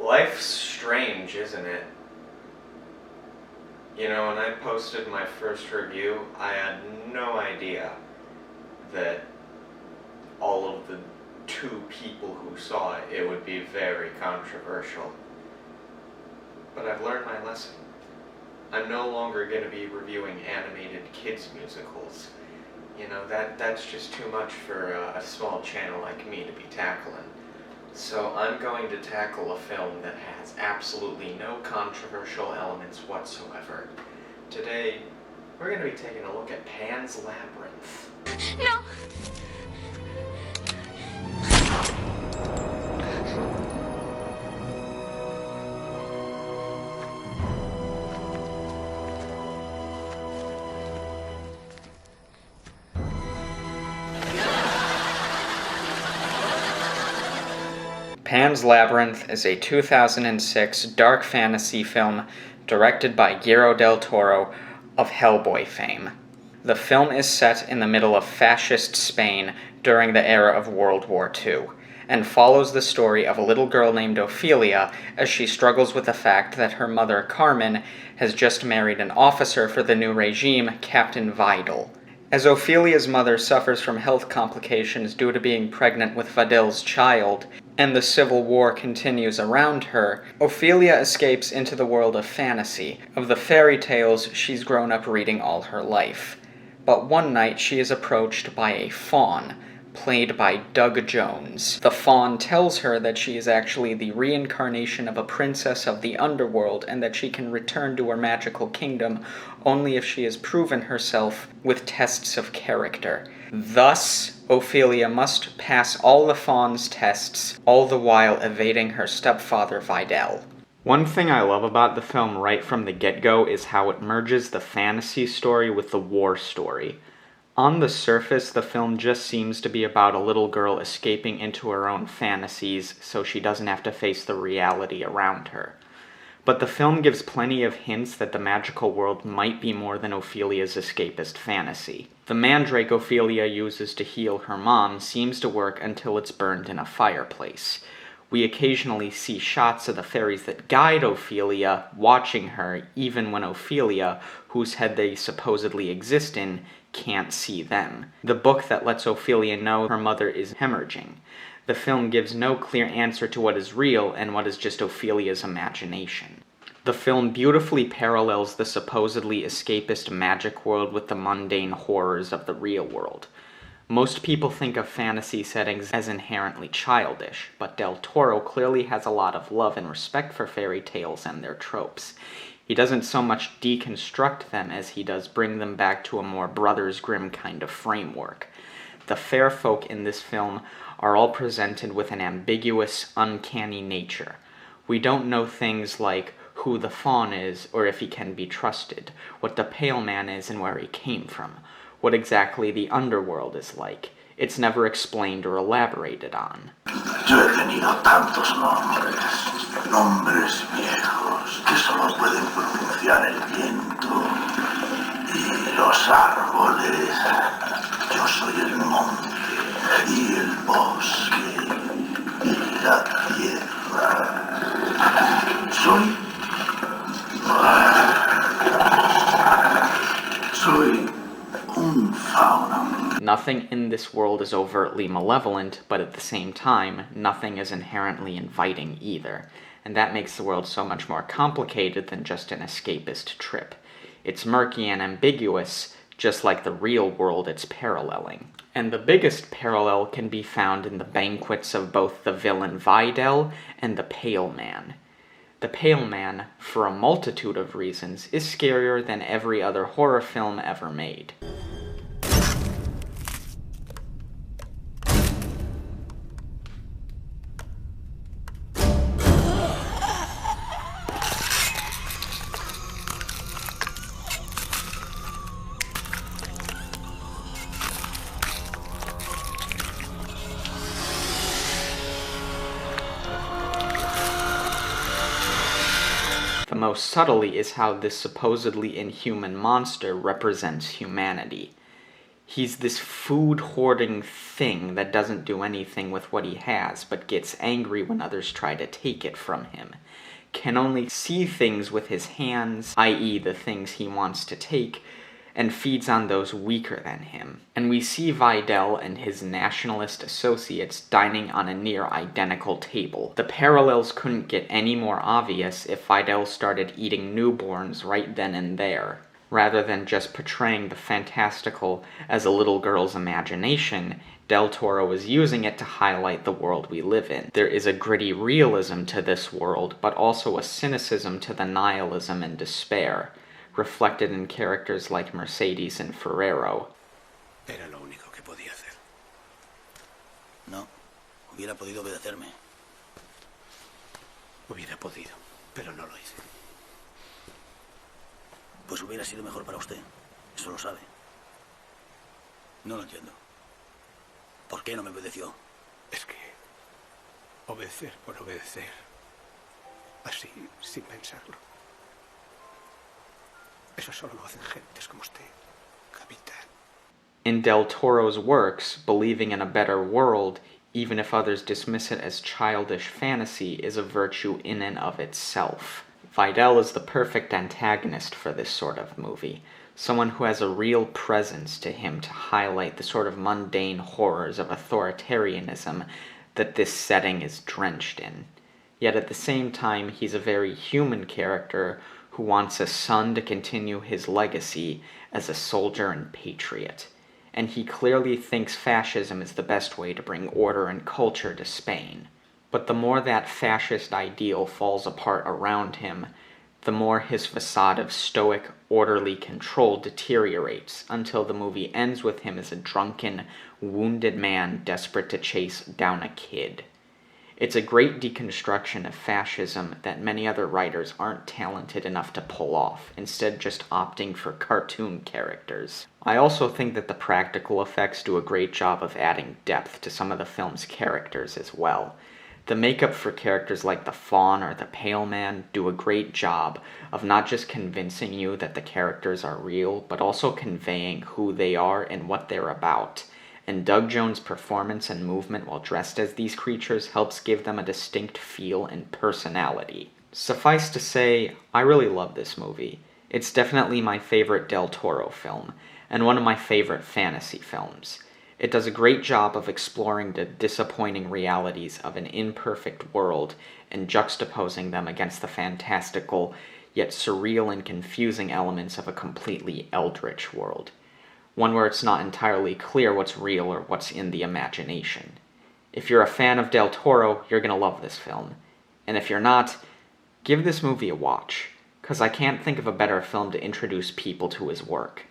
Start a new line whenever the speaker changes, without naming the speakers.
Life's strange, isn't it? You know, when I posted my first review, I had no idea that all of the 2 people who saw it, it would be very controversial. But I've learned my lesson. I'm no longer going to be reviewing animated kids musicals. You know, that's just too much for a small channel like me to be tackling. So I'm going to tackle a film that has absolutely no controversial elements whatsoever. Today, we're going to be taking a look at Pan's Labyrinth.
No!
Pan's Labyrinth is a 2006 dark fantasy film directed by Guillermo Del Toro of Hellboy fame. The film is set in the middle of fascist Spain during the era of World War II, and follows the story of a little girl named Ophelia as she struggles with the fact that her mother, Carmen, has just married an officer for the new regime, Captain Vidal. As Ophelia's mother suffers from health complications due to being pregnant with Vidal's child, and the civil war continues around her, Ophelia escapes into the world of fantasy, of the fairy tales she's grown up reading all her life. But one night she is approached by a faun, played by Doug Jones. The faun tells her that she is actually the reincarnation of a princess of the underworld, and that she can return to her magical kingdom only if she has proven herself with tests of character. Thus, Ophelia must pass all the faun's tests, all the while evading her stepfather Vidal. One thing I love about the film right from the get-go is how it merges the fantasy story with the war story. On the surface, the film just seems to be about a little girl escaping into her own fantasies so she doesn't have to face the reality around her. But the film gives plenty of hints that the magical world might be more than Ophelia's escapist fantasy. The mandrake Ophelia uses to heal her mom seems to work until it's burned in a fireplace. We occasionally see shots of the fairies that guide Ophelia watching her, even when Ophelia, whose head they supposedly exist in, can't see them. The book that lets Ophelia know her mother is hemorrhaging. The film gives no clear answer to what is real and what is just Ophelia's imagination. The film beautifully parallels the supposedly escapist magic world with the mundane horrors of the real world. Most people think of fantasy settings as inherently childish, but Del Toro clearly has a lot of love and respect for fairy tales and their tropes. He doesn't so much deconstruct them as he does bring them back to a more Brothers Grimm kind of framework. The fair folk in this film are all presented with an ambiguous, uncanny nature. We don't know things like who the faun is or if he can be trusted, what the pale man is and where he came from, what exactly the underworld is like. It's never explained or elaborated on.
Yo he tenido tantos nombres, nombres viejos, que solo pueden pronunciar el viento y los árboles. Yo soy el monte y el bosque y la tierra. Soy un fauna.
Nothing in this world is overtly malevolent, but at the same time, nothing is inherently inviting either. And that makes the world so much more complicated than just an escapist trip. It's murky and ambiguous, just like the real world it's paralleling. And the biggest parallel can be found in the banquets of both the villain Vidal and the Pale Man. The Pale Man, for a multitude of reasons, is scarier than every other horror film ever made. Most subtly is how this supposedly inhuman monster represents humanity. He's this food-hoarding thing that doesn't do anything with what he has, but gets angry when others try to take it from him. Can only see things with his hands, i.e. the things he wants to take, and feeds on those weaker than him. And we see Vidal and his nationalist associates dining on a near-identical table. The parallels couldn't get any more obvious if Vidal started eating newborns right then and there. Rather than just portraying the fantastical as a little girl's imagination, Del Toro is using it to highlight the world we live in. There is a gritty realism to this world, but also a cynicism to the nihilism and despair, reflected in characters like Mercedes and Ferrero.
Era lo único que podía hacer.
No, hubiera podido obedecerme.
Hubiera podido, pero no lo hice.
Pues hubiera sido mejor para usted. Eso lo sabe. No lo entiendo. ¿Por qué no me obedeció?
Es que obedecer por obedecer, así, sin pensarlo, eso solo lo hacen gentes como usted, capitán.
In Del Toro's works, believing in a better world, even if others dismiss it as childish fantasy, is a virtue in and of itself. Vidal is the perfect antagonist for this sort of movie, someone who has a real presence to him to highlight the sort of mundane horrors of authoritarianism that this setting is drenched in. Yet at the same time, he's a very human character who wants a son to continue his legacy as a soldier and patriot. And he clearly thinks fascism is the best way to bring order and culture to Spain. But the more that fascist ideal falls apart around him, the more his facade of stoic, orderly control deteriorates, until the movie ends with him as a drunken, wounded man desperate to chase down a kid. It's a great deconstruction of fascism that many other writers aren't talented enough to pull off, instead just opting for cartoon characters. I also think that the practical effects do a great job of adding depth to some of the film's characters as well. The makeup for characters like the Faun or the Pale Man do a great job of not just convincing you that the characters are real, but also conveying who they are and what they're about. And Doug Jones' performance and movement while dressed as these creatures helps give them a distinct feel and personality. Suffice to say, I really love this movie. It's definitely my favorite Del Toro film, and one of my favorite fantasy films. It does a great job of exploring the disappointing realities of an imperfect world and juxtaposing them against the fantastical, yet surreal and confusing elements of a completely eldritch world. One where it's not entirely clear what's real or what's in the imagination. If you're a fan of Del Toro, you're gonna love this film. And if you're not, give this movie a watch, 'cause I can't think of a better film to introduce people to his work.